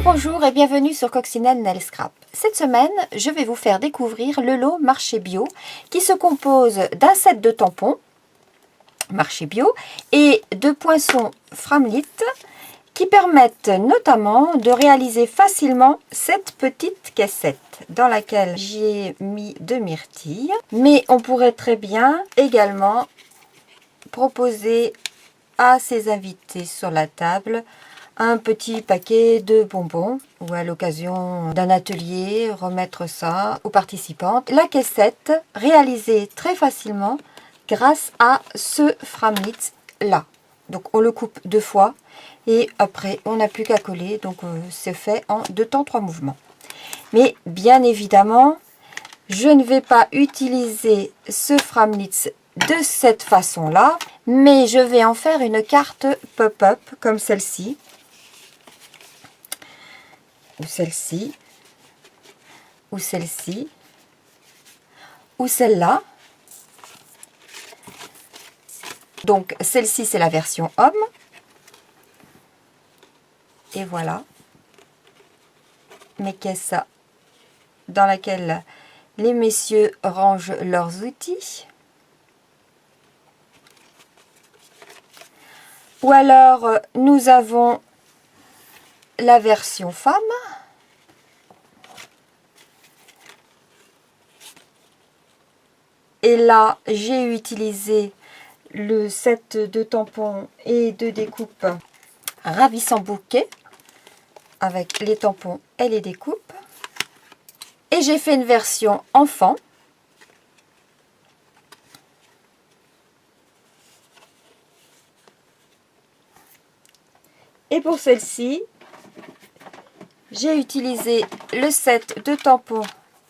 Bonjour et bienvenue sur Coccinelle Nail Scrap. Cette semaine, je vais vous faire découvrir le lot Marché Bio qui se compose d'un set de tampons Marché Bio et de poinçons Framlit qui permettent notamment de réaliser facilement cette petite caissette dans laquelle j'ai mis de myrtilles. Mais on pourrait très bien également proposer à ses invités sur la table un petit paquet de bonbons ou à l'occasion d'un atelier, remettre ça aux participantes. La caissette réalisée très facilement grâce à ce Framlit là. Donc on le coupe deux fois et après on n'a plus qu'à coller. Donc c'est fait en 2 temps 3 mouvements. Mais bien évidemment, je ne vais pas utiliser ce Framlit de cette façon là, mais je vais en faire une carte pop-up comme celle-ci. Ou celle-ci, ou celle-ci, ou celle-là. Donc celle-ci c'est la version homme. Et voilà mes caisses dans laquelle les messieurs rangent leurs outils. Ou alors nous avons la version femme. Et là, j'ai utilisé le set de tampons et de découpes Ravissant Bouquet avec les tampons et les découpes. Et j'ai fait une version enfant. Et pour celle-ci, j'ai utilisé le set de tampons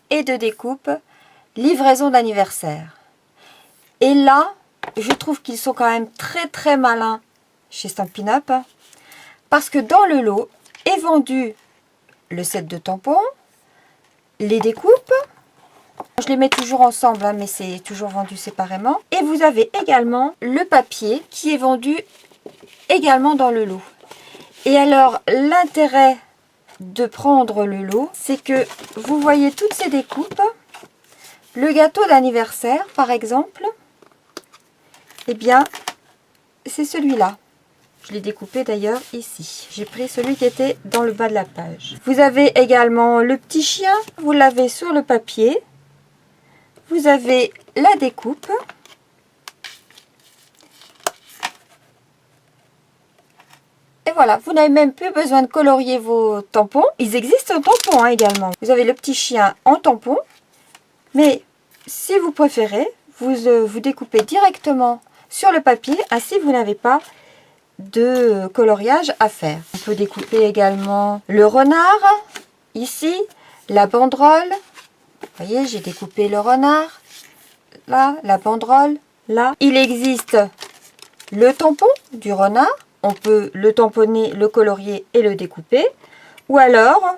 et de découpes livraison d'anniversaire. Et là, je trouve qu'ils sont quand même très malins chez Stampin' Up parce que dans le lot est vendu le set de tampons, les découpes. Je les mets toujours ensemble, hein, mais c'est toujours vendu séparément. Et vous avez également le papier qui est vendu également dans le lot. Et alors, l'intérêt de prendre le lot, c'est que vous voyez toutes ces découpes. Le gâteau d'anniversaire, par exemple, eh bien, c'est celui-là. Je l'ai découpé d'ailleurs ici. J'ai pris celui qui était dans le bas de la page. Vous avez également le petit chien. Vous l'avez sur le papier. Vous avez la découpe. Et voilà, vous n'avez même plus besoin de colorier vos tampons. Ils existent en tampon hein, également. Vous avez le petit chien en tampon. Mais si vous préférez, vous découpez directement sur le papier. Ainsi, vous n'avez pas de coloriage à faire. On peut découper également le renard. Ici, la banderole. Vous voyez, j'ai découpé le renard. Là, la banderole. Là, il existe le tampon du renard. On peut le tamponner, le colorier et le découper. Ou alors,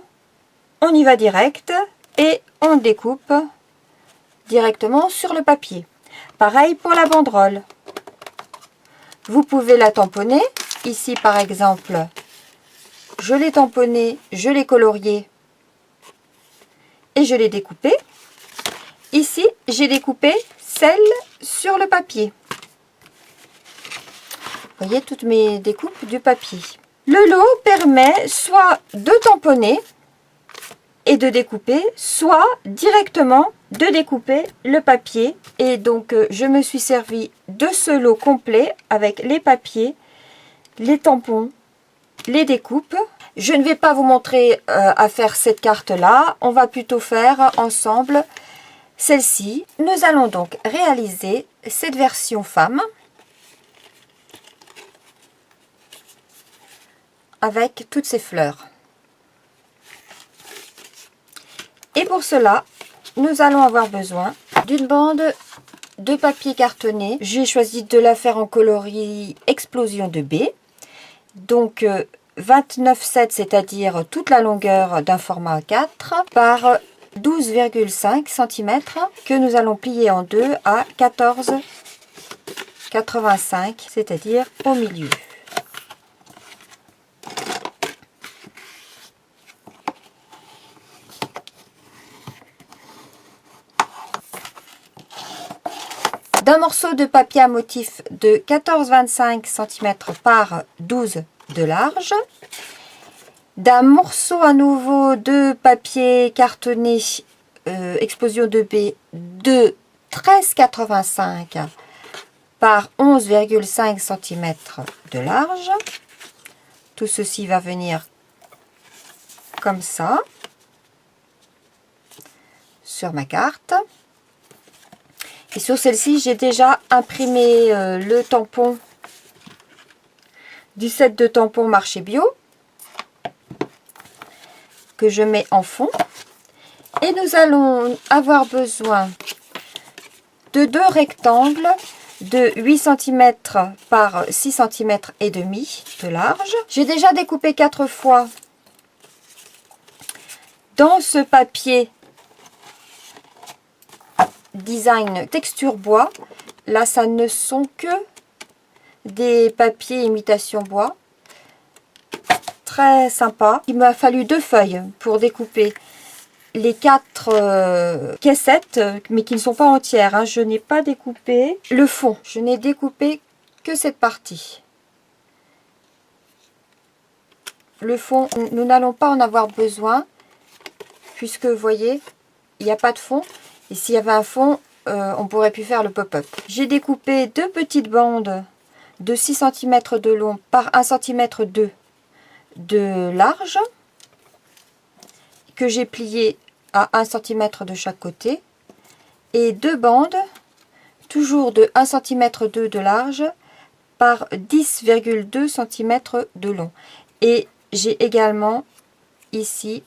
on y va direct et on découpe directement sur le papier. Pareil pour la banderole. Vous pouvez la tamponner. Ici, par exemple, je l'ai tamponnée, je l'ai coloriée et je l'ai découpée. Ici, j'ai découpé celle sur le papier. Vous voyez toutes mes découpes du papier. Le lot permet soit de tamponner et de découper, soit directement de découper le papier. Et donc, je me suis servi de ce lot complet avec les papiers, les tampons, les découpes. Je ne vais pas vous montrer à faire cette carte-là. On va plutôt faire ensemble celle-ci. Nous allons donc réaliser cette version femme avec toutes ces fleurs. Et pour cela, nous allons avoir besoin d'une bande de papier cartonné. J'ai choisi de la faire en coloris Explosion de B. Donc 29,7, c'est-à-dire toute la longueur d'un format A4 par 12,5 cm que nous allons plier en deux à 14,85, c'est-à-dire au milieu. d'un morceau de papier à motif de 14,25 cm par 12 de large, d'un morceau à nouveau de papier cartonné Explosion 2B de 13,85 par 11,5 cm de large. Tout ceci va venir comme ça sur ma carte. Et sur celle-ci, j'ai déjà imprimé le tampon du set de tampons Marché Bio que je mets en fond. Et nous allons avoir besoin de deux rectangles de 8 cm par 6 cm et demi de large. J'ai déjà découpé 4 fois dans ce papier design texture bois. Là, ça ne sont que des papiers imitation bois. Très sympa. Il m'a fallu 2 feuilles pour découper les 4 caissettes, mais qui ne sont pas entières, hein. Je n'ai pas découpé le fond. Je n'ai découpé que cette partie. Le fond, nous n'allons pas en avoir besoin, puisque vous voyez, il n'y a pas de fond. Et s'il y avait un fond, on pourrait plus faire le pop-up. J'ai découpé 2 petites bandes de 6 cm de long par 1 cm de large, que j'ai plié à 1 cm de chaque côté, et 2 bandes toujours de 1 cm de large par 10,2 cm de long. Et j'ai également ici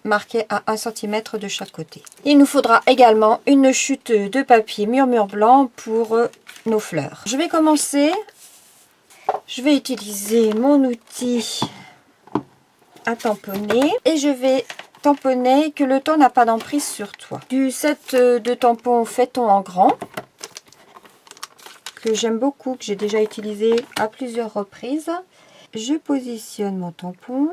marqué à 1 cm de chaque côté. Il nous faudra également une chute de papier murmure blanc pour nos fleurs. Je vais commencer. Je vais utiliser mon outil à tamponner et je vais tamponner que le temps n'a pas d'emprise sur toi. Du set de tampons Faiton en grand que j'aime beaucoup, que j'ai déjà utilisé à plusieurs reprises. Je positionne mon tampon.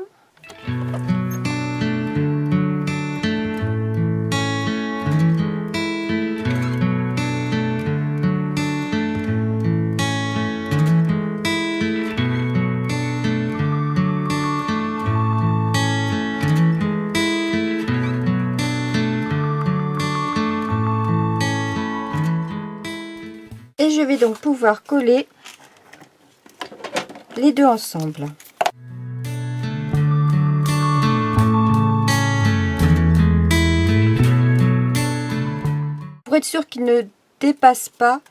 Et je vais donc pouvoir coller les deux ensemble. Pour être sûr qu'il ne dépasse pas,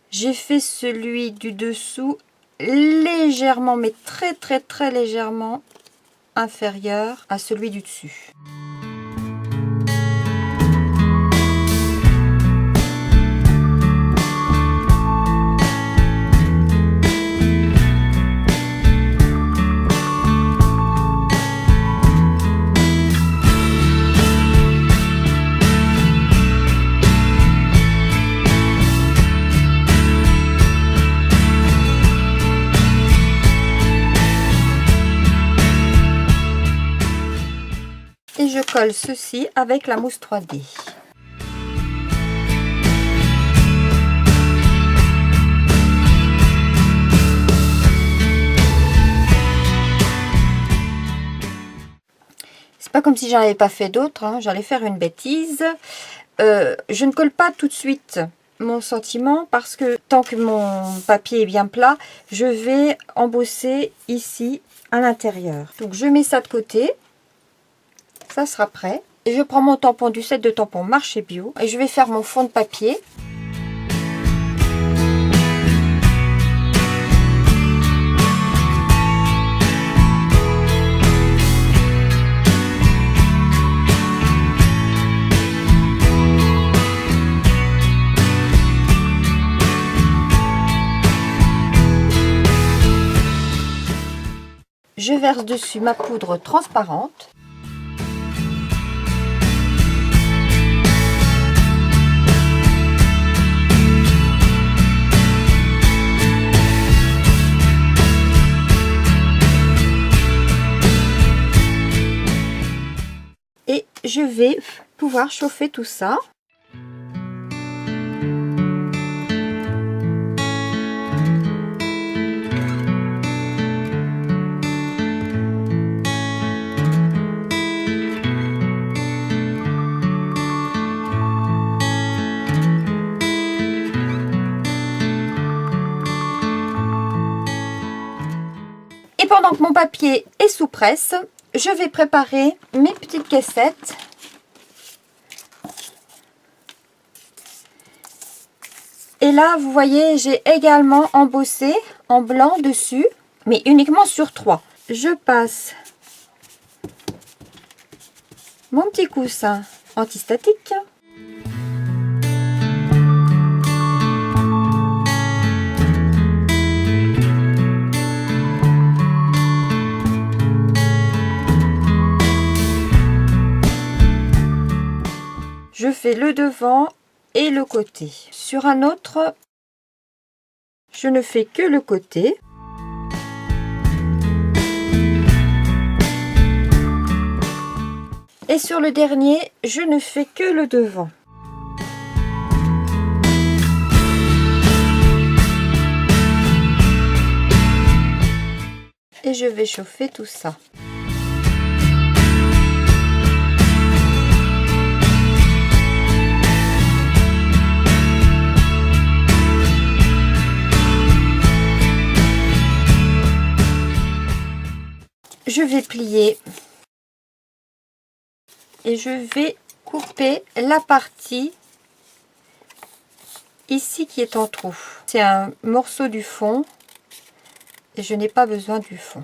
j'ai fait celui du dessous légèrement, mais très légèrement inférieur à celui du dessus. Et je colle ceci avec la mousse 3D. C'est pas comme si j'en avais pas fait d'autres, hein. J'allais faire une bêtise. Je ne colle pas tout de suite mon sentiment parce que tant que mon papier est bien plat, je vais embosser ici à l'intérieur. Donc je mets ça de côté. Ça sera prêt. Et je prends mon tampon du set de tampons Marché Bio et je vais faire mon fond de papier. Je verse dessus ma poudre transparente. Et je vais pouvoir chauffer tout ça. Pendant que mon papier est sous presse, je vais préparer mes petites caissettes. Et là, vous voyez, j'ai également embossé en blanc dessus, mais uniquement sur 3. Je passe mon petit coussin antistatique. Je fais le devant et le côté. Sur un autre, je ne fais que le côté. Et sur le dernier, je ne fais que le devant. Et je vais chauffer tout ça. Je vais plier et je vais couper la partie ici qui est en trou. C'est un morceau du fond et je n'ai pas besoin du fond.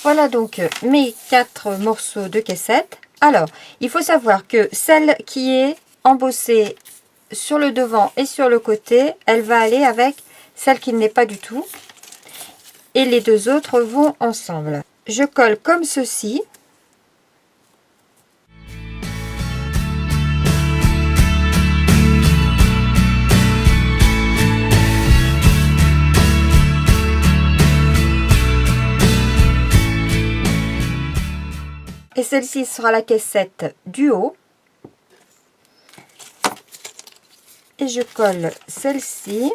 Voilà donc mes 4 morceaux de caissette. Alors, il faut savoir que celle qui est embossée sur le devant et sur le côté, elle va aller avec celle qui ne l'est pas du tout. Et les deux autres vont ensemble. Je colle comme ceci. Et celle-ci sera la caissette du haut. Et je colle celle-ci.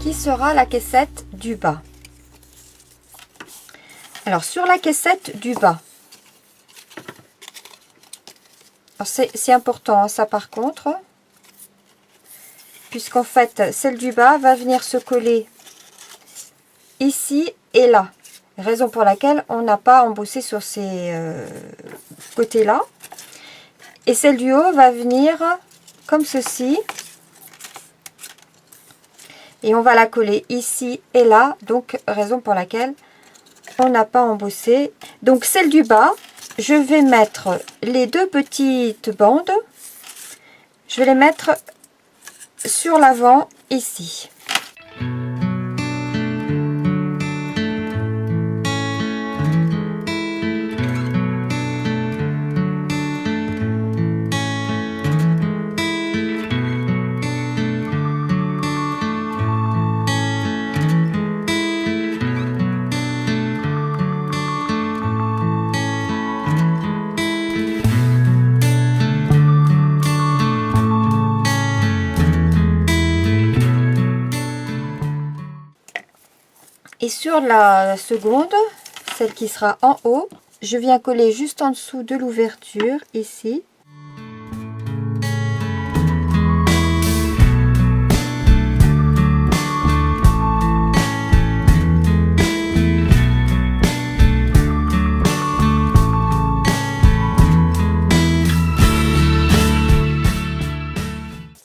Qui sera la caissette du bas. Alors sur la caissette du bas. C'est important hein, ça par contre. Puisqu'en fait, celle du bas va venir se coller ici et là. Raison pour laquelle on n'a pas embossé sur ces côtés-là. Et celle du haut va venir comme ceci. Et on va la coller ici et là. Donc, raison pour laquelle on n'a pas embossé. Donc, celle du bas, je vais mettre les deux petites bandes. Je vais les mettre sur l'avant ici. Et sur la seconde, celle qui sera en haut, je viens coller juste en dessous de l'ouverture, ici.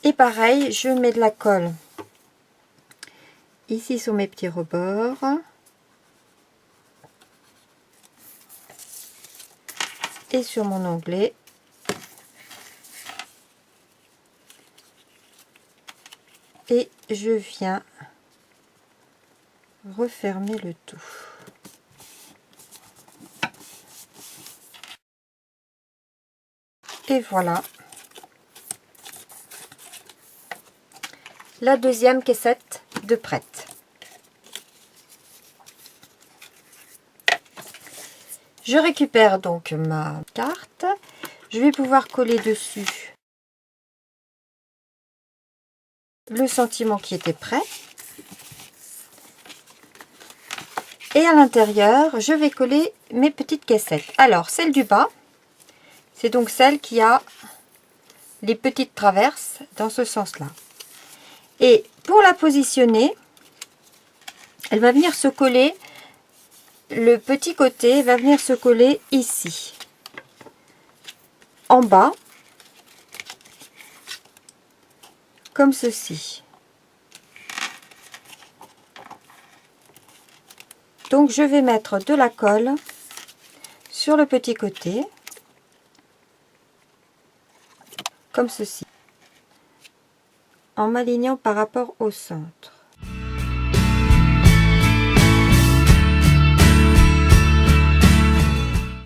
Et pareil, je mets de la colle ici sur mes petits rebords. Et sur mon onglet. Et je viens refermer le tout. Et voilà. la deuxième caissette de prête. Je récupère donc ma carte. Je vais pouvoir coller dessus le sentiment qui était prêt. Et à l'intérieur, je vais coller mes petites caissettes. Alors, celle du bas, c'est donc celle qui a les petites traverses dans ce sens-là. Et pour la positionner, elle va venir se coller, le petit côté va venir se coller ici, en bas, comme ceci. Donc je vais mettre de la colle sur le petit côté, comme ceci, en m'alignant par rapport au centre.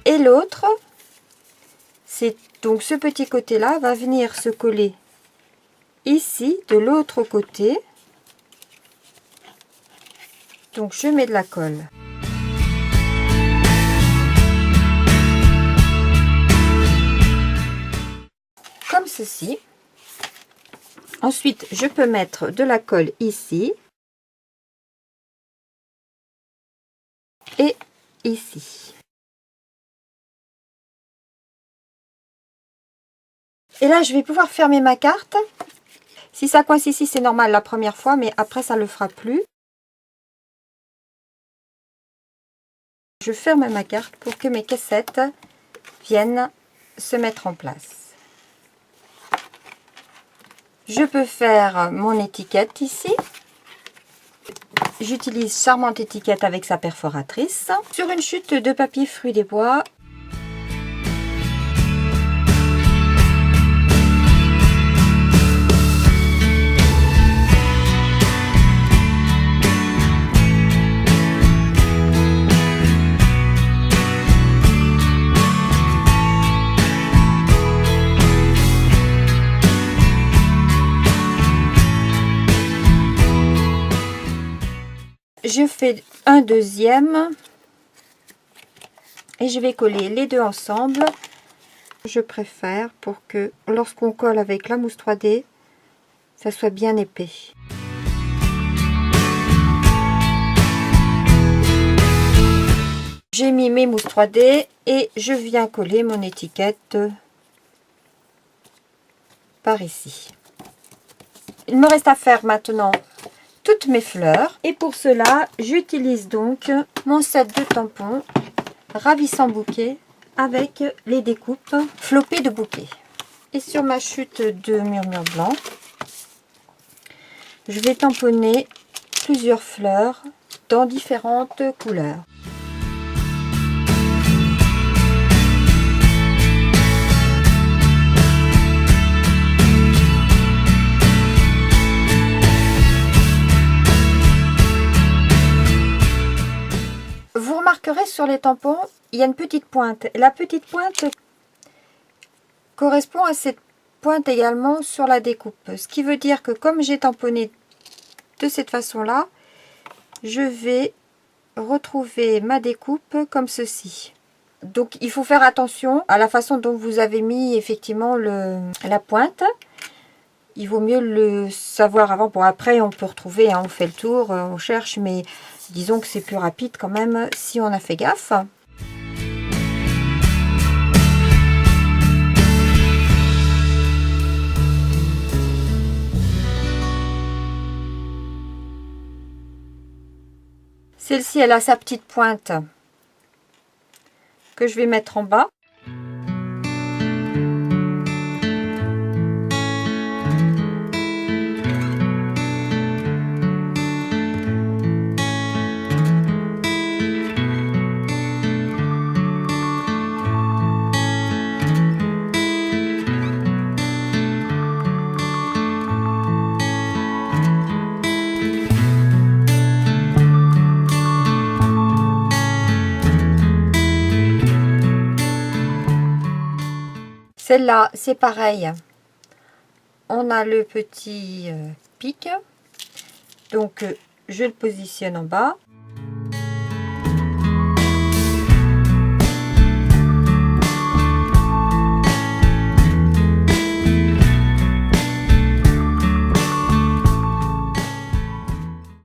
Et l'autre, c'est donc ce petit côté là va venir se coller ici de l'autre côté. Donc je mets de la colle. Comme ceci. Ensuite, je peux mettre de la colle ici et ici. Et là, je vais pouvoir fermer ma carte. Si ça coince ici, c'est normal la première fois, mais après, ça ne le fera plus. Je ferme ma carte pour que mes caissettes viennent se mettre en place. Je peux faire mon étiquette ici. J'utilise Charmante Étiquette avec sa perforatrice. Sur une chute de papier Fruits des Bois. Je fais un deuxième et je vais coller les deux ensemble. Je préfère pour que lorsqu'on colle avec la mousse 3D, ça soit bien épais. J'ai mis mes mousses 3D et je viens coller mon étiquette par ici. Il me reste à faire maintenant toutes mes fleurs et pour cela j'utilise donc mon set de tampons Ravissant Bouquet avec les découpes flopées de bouquets. Et sur ma chute de murmure blanc, je vais tamponner plusieurs fleurs dans différentes couleurs. Vous remarquerez sur les tampons, il y a une petite pointe. La petite pointe correspond à cette pointe également sur la découpe. Ce qui veut dire que comme j'ai tamponné de cette façon-là, je vais retrouver ma découpe comme ceci. Donc il faut faire attention à la façon dont vous avez mis effectivement la pointe. Il vaut mieux le savoir avant. Bon, après on peut retrouver, hein, on fait le tour, on cherche, mais disons que c'est plus rapide quand même si on a fait gaffe. Celle-ci, elle a sa petite pointe que je vais mettre en bas. Celle-là, c'est pareil. On a le petit pique. Donc je le positionne en bas.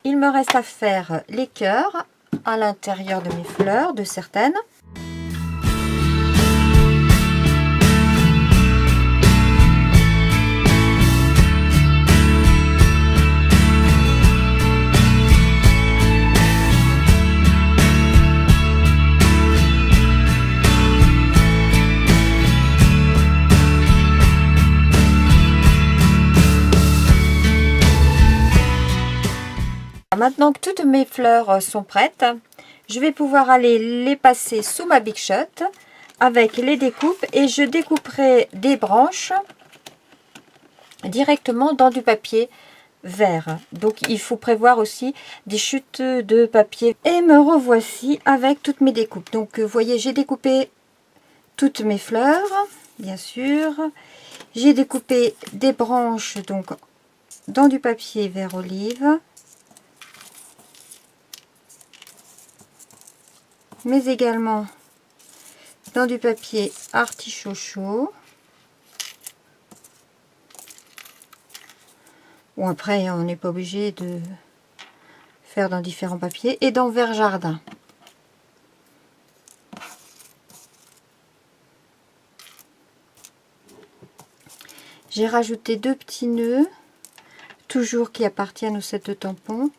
Il me reste à faire les cœurs à l'intérieur de mes fleurs, de certaines. Maintenant que toutes mes fleurs sont prêtes, je vais pouvoir aller les passer sous ma Big Shot avec les découpes et je découperai des branches directement dans du papier vert. Donc il faut prévoir aussi des chutes de papier. Et me revoici avec toutes mes découpes. Donc vous voyez, j'ai découpé toutes mes fleurs, bien sûr. J'ai découpé des branches donc dans du papier vert olive. Mais également dans du papier artichaut chaud. Ou après, on n'est pas obligé de faire dans différents papiers. Et dans vert jardin. J'ai rajouté 2 petits nœuds, toujours qui appartiennent au set de tampons,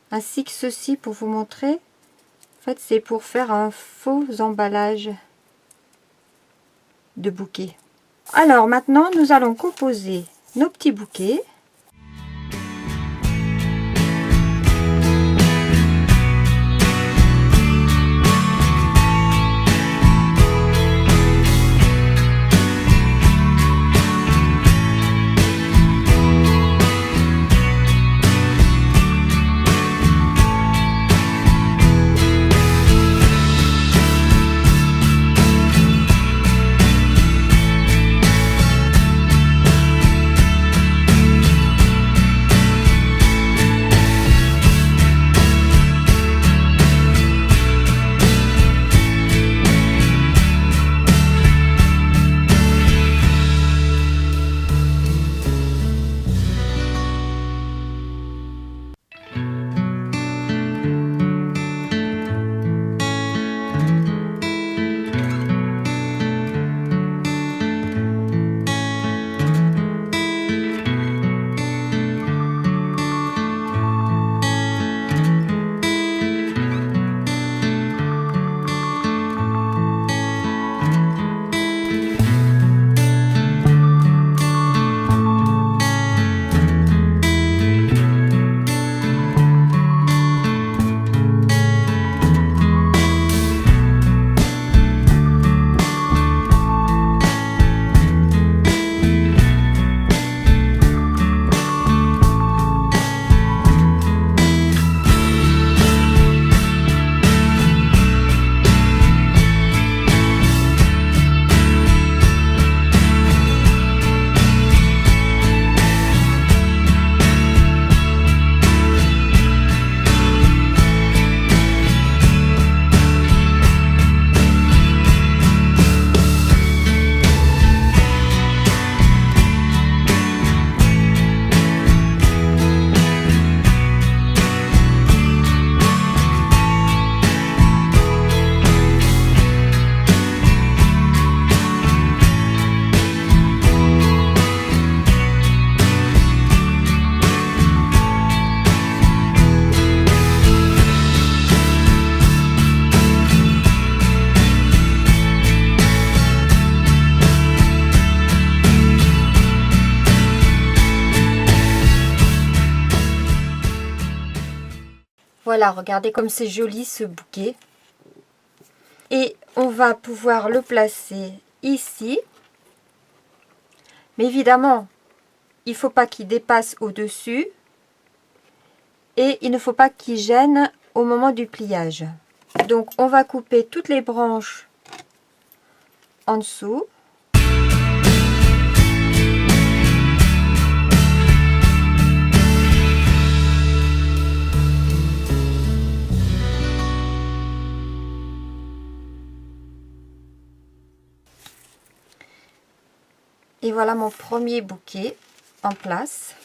ainsi que ceci pour vous montrer. En fait, c'est pour faire un faux emballage de bouquet. Alors maintenant, nous allons composer nos petits bouquets. Voilà, regardez comme c'est joli ce bouquet. Et on va pouvoir le placer ici. Mais évidemment, il ne faut pas qu'il dépasse au-dessus. Et il ne faut pas qu'il gêne au moment du pliage. Donc on va couper toutes les branches en dessous. Et voilà mon premier bouquet en place.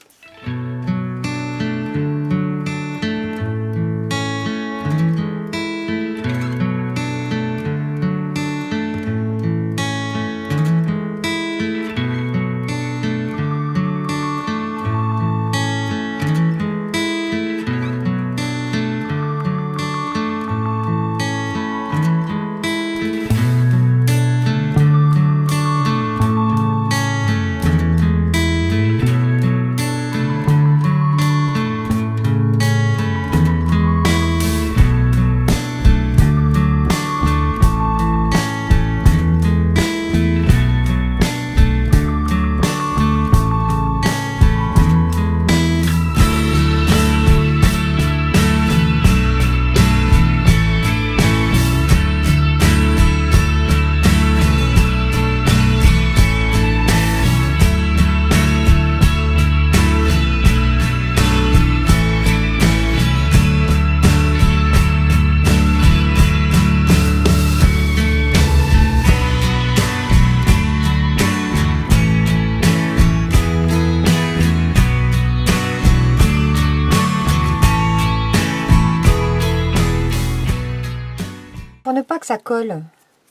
Pour ne pas que ça colle,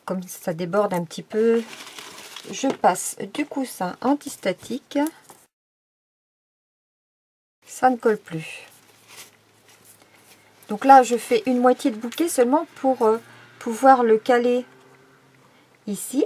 comme ça déborde un petit peu, je passe du coussin antistatique. Ça ne colle plus. Donc là, je fais une moitié de bouquet seulement pour pouvoir le caler ici.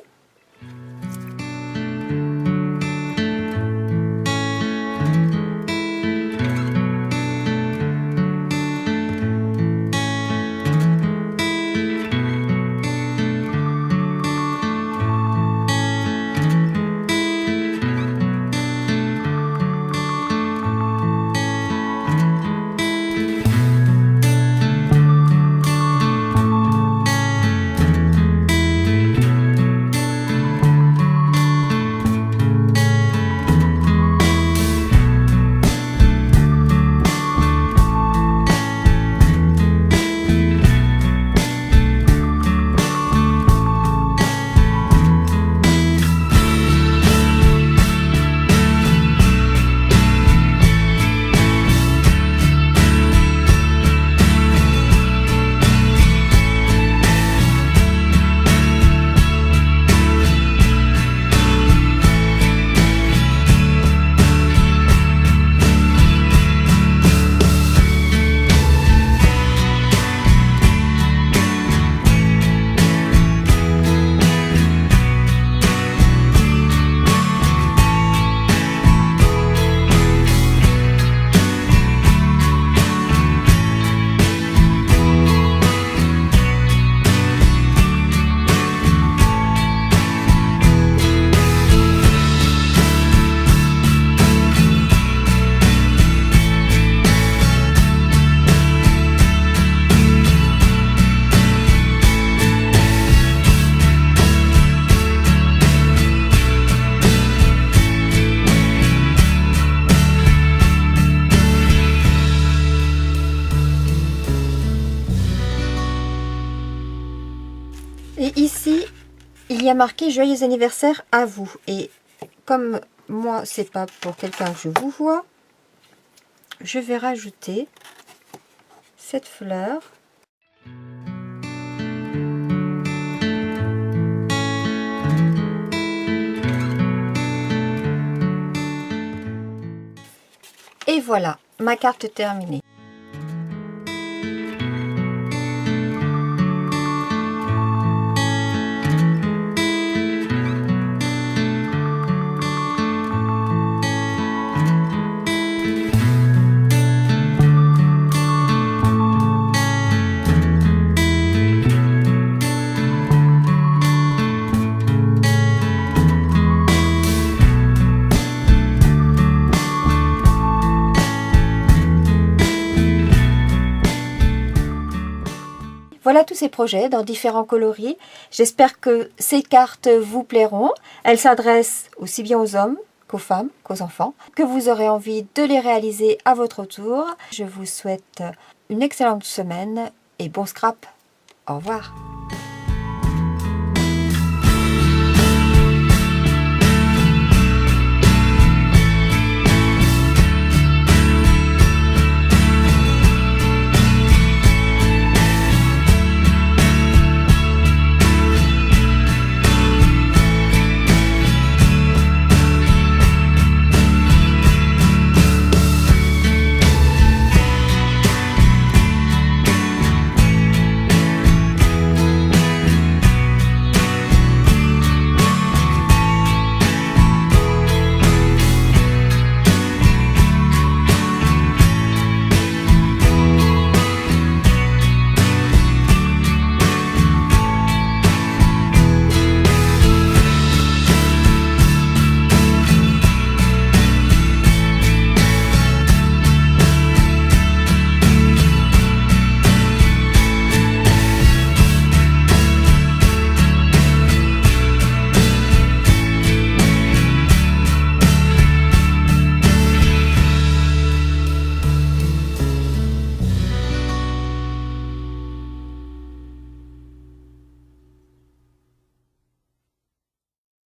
Et ici, il y a marqué joyeux anniversaire à vous. Et comme moi, c'est pas pour quelqu'un que je vous vois, je vais rajouter cette fleur. Et voilà, ma carte terminée. Voilà tous ces projets dans différents coloris. J'espère que ces cartes vous plairont. Elles s'adressent aussi bien aux hommes qu'aux femmes, qu'aux enfants, que vous aurez envie de les réaliser à votre tour. Je vous souhaite une excellente semaine et bon scrap. Au revoir.